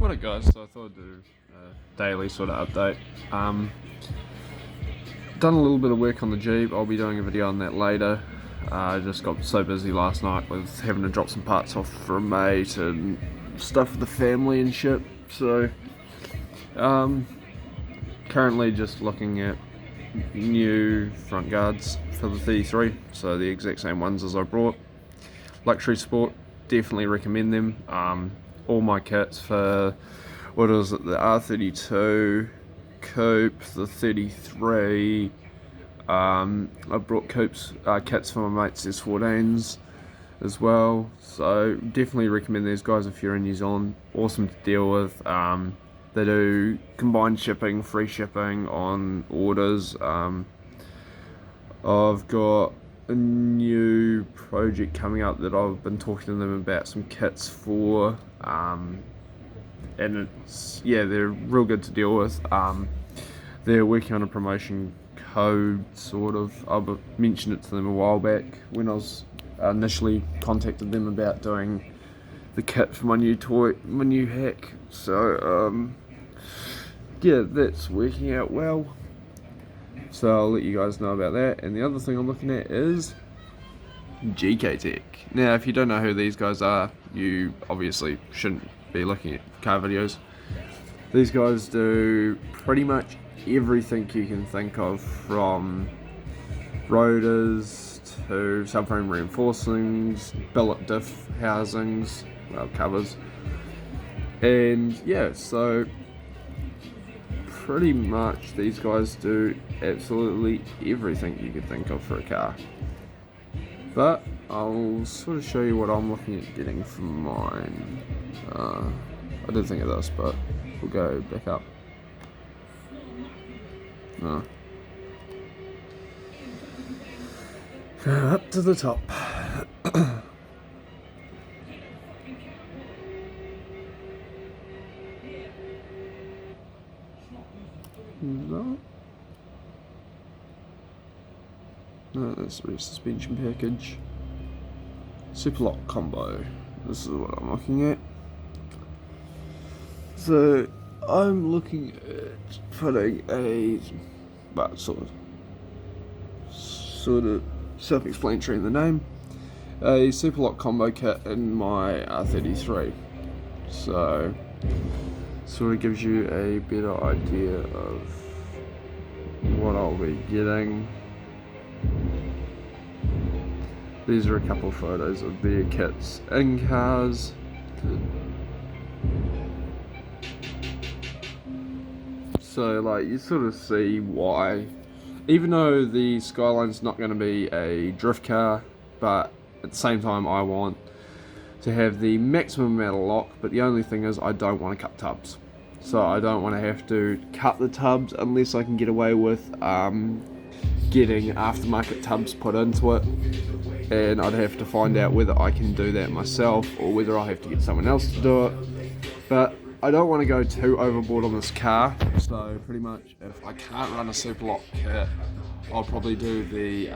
What up guys, so I thought I'd do a daily sort of update. Done a little bit of work on the Jeep. I'll be doing a video on that later. I just got so busy last night with having to drop some parts off for a mate and stuff with the family and shit. So currently just looking at new front guards for the 33, so the exact same ones as I brought. Luxury Sport, definitely recommend them. All my kits for, what is it, the R32, Coupe, the 33, I brought Coupes, kits for my mates' S14s as well, so definitely recommend these guys if you're in New Zealand. Awesome to deal with. They do combined shipping, free shipping on orders. I've got a new project coming up that I've been talking to them about some kits for, and it's, yeah, they're real good to deal with. They're working on a promotion code, sort of. I mentioned it to them a while back when I was initially contacted them about doing the kit for my new hack. So yeah, that's working out well. So I'll let you guys know about that. And the other thing I'm looking at is Gktech. Now, if you don't know who these guys are, you obviously shouldn't be looking at car videos. These guys do pretty much everything you can think of, from rotors to subframe reinforcings, billet diff housings, well, covers. And yeah, so pretty much these guys do absolutely everything you could think of for a car. But I'll sort of show you what I'm looking at getting for mine. I did think of this, but we'll go back up. Go up to the top. No, that's the rear suspension package. Super lock combo. This is what I'm looking at. So I'm looking at putting a, but sort of self-explanatory in the name, a super lock combo kit in my R33. So sort of gives you a better idea of what I'll be getting. These are a couple of photos of their kits in cars. So like, you sort of see why, even though the Skyline's not going to be a drift car, but at the same time I want to have the maximum amount of lock, but the only thing is I don't want to cut tubs. So I don't want to have to cut the tubs unless I can get away with getting aftermarket tubs put into it, and I'd have to find out whether I can do that myself or whether I have to get someone else to do it. But I don't want to go too overboard on this car, so pretty much if I can't run a super lock kit, I'll probably do the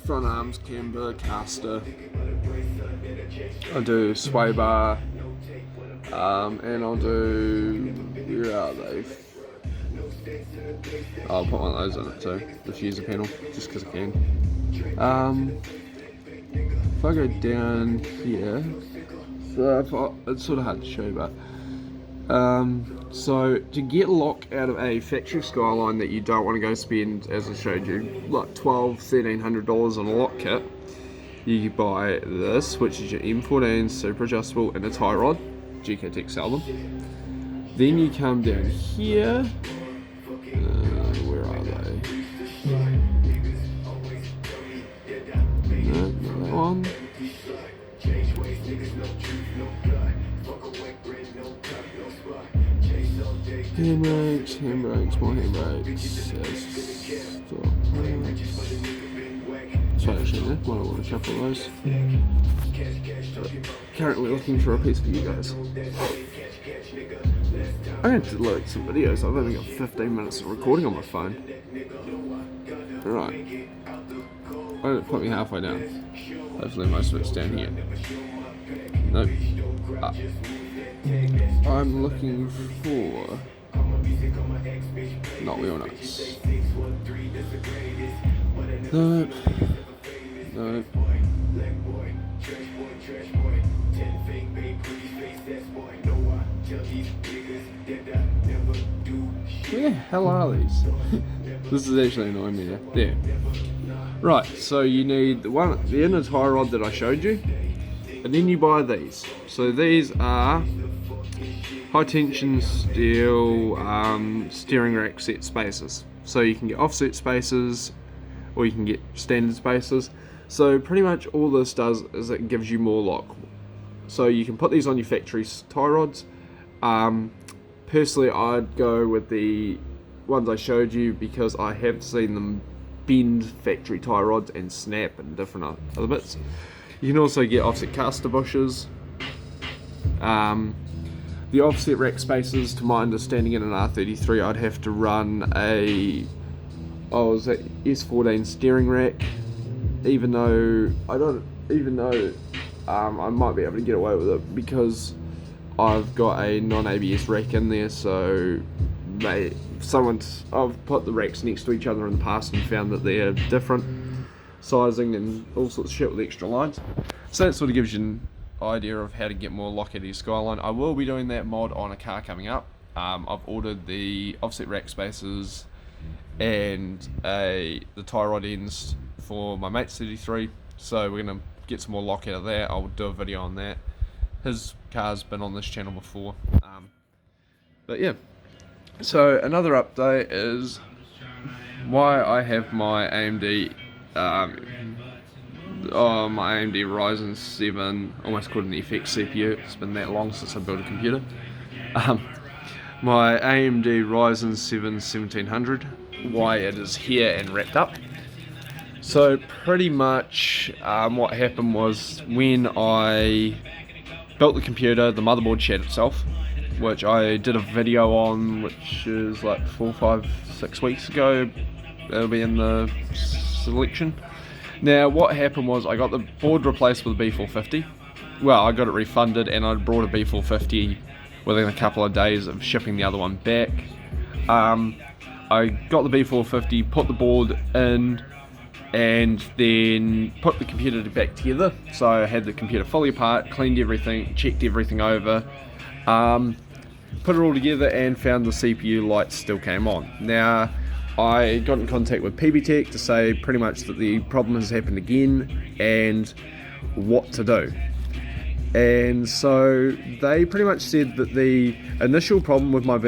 front arms, camber, caster. I'll do sway bar, and I'll do, where are they? I'll put one of those in it too, the diffuser panel, just because I can. If I go down here, so it's sort of hard to show you, but so to get lock out of a factory Skyline that you don't want to go spend, as I showed you, like $1,200–1,300 on a lock kit, you buy this, which is your M14 super adjustable and a tie rod. Gktech sell them. Then you come down here. Where are they? No, not that one. Handbrakes, more handbrakes. Sorry, actually, I want to shuffle those. Currently looking for a piece for you guys. I'm going to delete some videos. I've only got 15 minutes of recording on my phone. Right. Why did it put me halfway down? Hopefully most of it's down here. Nope. I'm looking for not wheel nuts. Nope. Nope. Where the hell are these? This is actually annoying me. There. Right, so you need the inner tie rod that I showed you, and then you buy these. So these are high tension steel steering rack set spacers. So you can get offset spacers, or you can get standard spacers. So pretty much all this does is it gives you more lock. So you can put these on your factory tie rods. Personally, I'd go with the ones I showed you because I have seen them bend factory tie rods and snap and different other bits. You can also get offset caster bushes. The offset rack spacers, to my understanding, in an R33, I'd have to run a S14 steering rack. Even though I might be able to get away with it because I've got a non-ABS rack in there. So I've put the racks next to each other in the past and found that they're different sizing and all sorts of shit with extra lines. So that sort of gives you an idea of how to get more lock out of your Skyline. I will be doing that mod on a car coming up. I've ordered the offset rack spacers and the tie rod ends for my mate's 33, so we're going to get some more lock out of that. I'll do a video on that. His car's been on this channel before. But yeah, so another update is why I have my AMD my AMD Ryzen 7, almost called an FX CPU. It's been that long since I built a computer. My AMD Ryzen 7 1700, why it is here and wrapped up. So pretty much what happened was when I built the computer, the motherboard shat itself, which I did a video on, which is like 4, 5, 6 weeks ago. It'll be in the selection. Now what happened was I got the board replaced with a B450. Well, I got it refunded and I brought a B450 within a couple of days of shipping the other one back. I got the B450, put the board in, and then put the computer back together. So I had the computer fully apart, cleaned everything, checked everything over, put it all together and found the CPU lights still came on. Now I got in contact with Gktech to say pretty much that the problem has happened again and what to do. And so they pretty much said that the initial problem with my my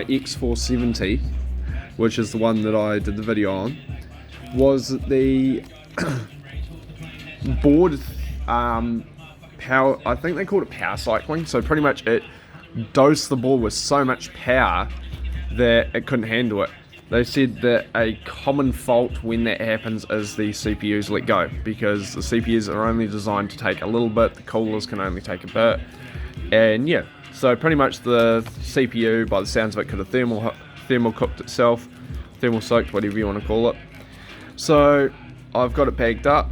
X470, which is the one that I did the video on, was that the board power, I think they called it power cycling. So pretty much it dosed the board with so much power that it couldn't handle it. They said that a common fault when that happens is the CPUs let go, because the CPUs are only designed to take a little bit, the coolers can only take a bit, and yeah, so pretty much the CPU, by the sounds of it, could have thermal cooked itself, thermal soaked, whatever you want to call it. So I've got it bagged up,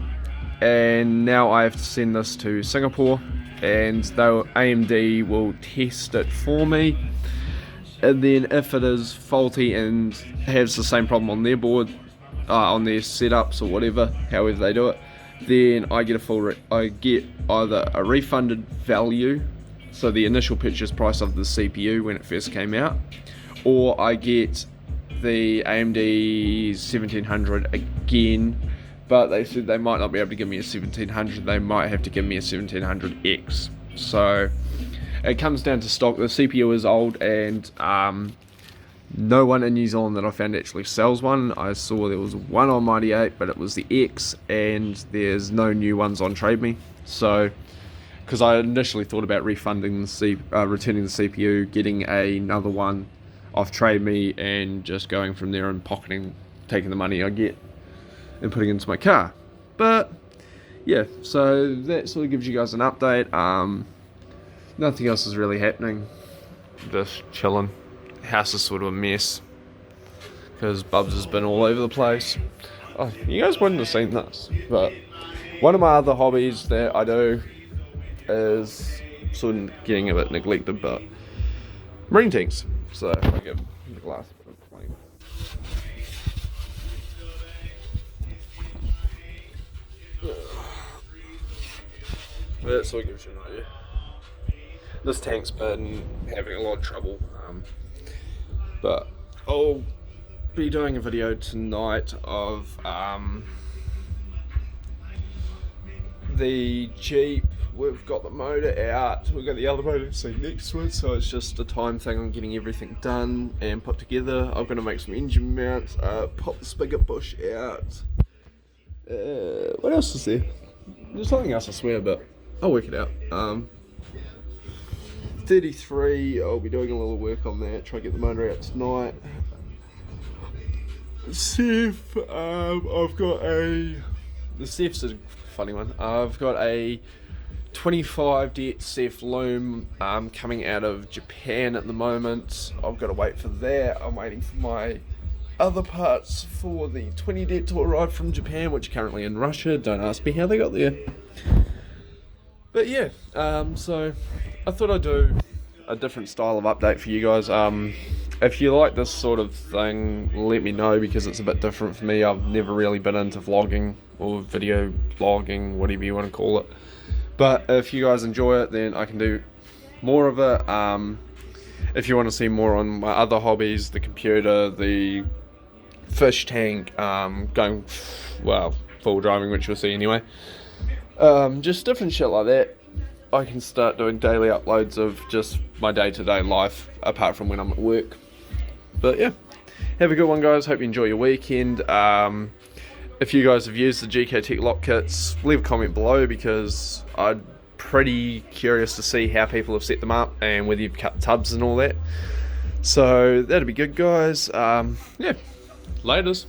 and now I have to send this to Singapore, and AMD will test it for me. And then if it is faulty and has the same problem on their board, on their setups or whatever, however they do it, then I get I get either a refunded value, so the initial purchase price of the CPU when it first came out, or I get the AMD 1700 again, but they said they might not be able to give me a 1700, they might have to give me a 1700X. So it comes down to stock. The CPU is old, and no one in New Zealand that I found actually sells one. I saw there was one on Mighty 8, but it was the X, and there's no new ones on Trade Me. So, because I initially thought about refunding returning the CPU, getting another one off Trade Me, and just going from there and taking the money I get and putting it into my car. But yeah, so that sort of gives you guys an update. Nothing else is really happening. Just chilling. House is sort of a mess because Bubs has been all over the place. Oh, you guys wouldn't have seen this, but one of my other hobbies that I do is sort of getting a bit neglected, but marine tanks. So I give the glass a bit of flame. But that sort of gives you an idea. This tank's been having a lot of trouble, but I'll be doing a video tonight of the Jeep. We've got the motor out, we've got the other motor sitting next to it, so it's just a time thing on getting everything done and put together. I'm going to make some engine mounts, pop the spigot bush out. What else is there? There's something else I swear, but I'll work it out. 33, I'll be doing a little work on that, try to get the motor out tonight. Ceph, I've got the Ceph's a funny one. I've got a 25 det Ceph loom coming out of Japan at the moment. I've got to wait for that. I'm waiting for my other parts for the 20 det to arrive from Japan, which are currently in Russia. Don't ask me how they got there. But yeah, so I thought I'd do a different style of update for you guys. If you like this sort of thing, let me know, because it's a bit different for me. I've never really been into vlogging or video blogging, whatever you want to call it. But if you guys enjoy it, then I can do more of it. If you want to see more on my other hobbies, the computer, the fish tank, going, well, full driving, which you'll see anyway. Just different shit like that. I can start doing daily uploads of just my day-to-day life, apart from when I'm at work. But yeah, have a good one, guys. Hope you enjoy your weekend. If you guys have used the Gktech lock kits, leave a comment below, because I'm pretty curious to see how people have set them up and whether you've cut tubs and all that. So that'd be good, guys. Yeah, laters.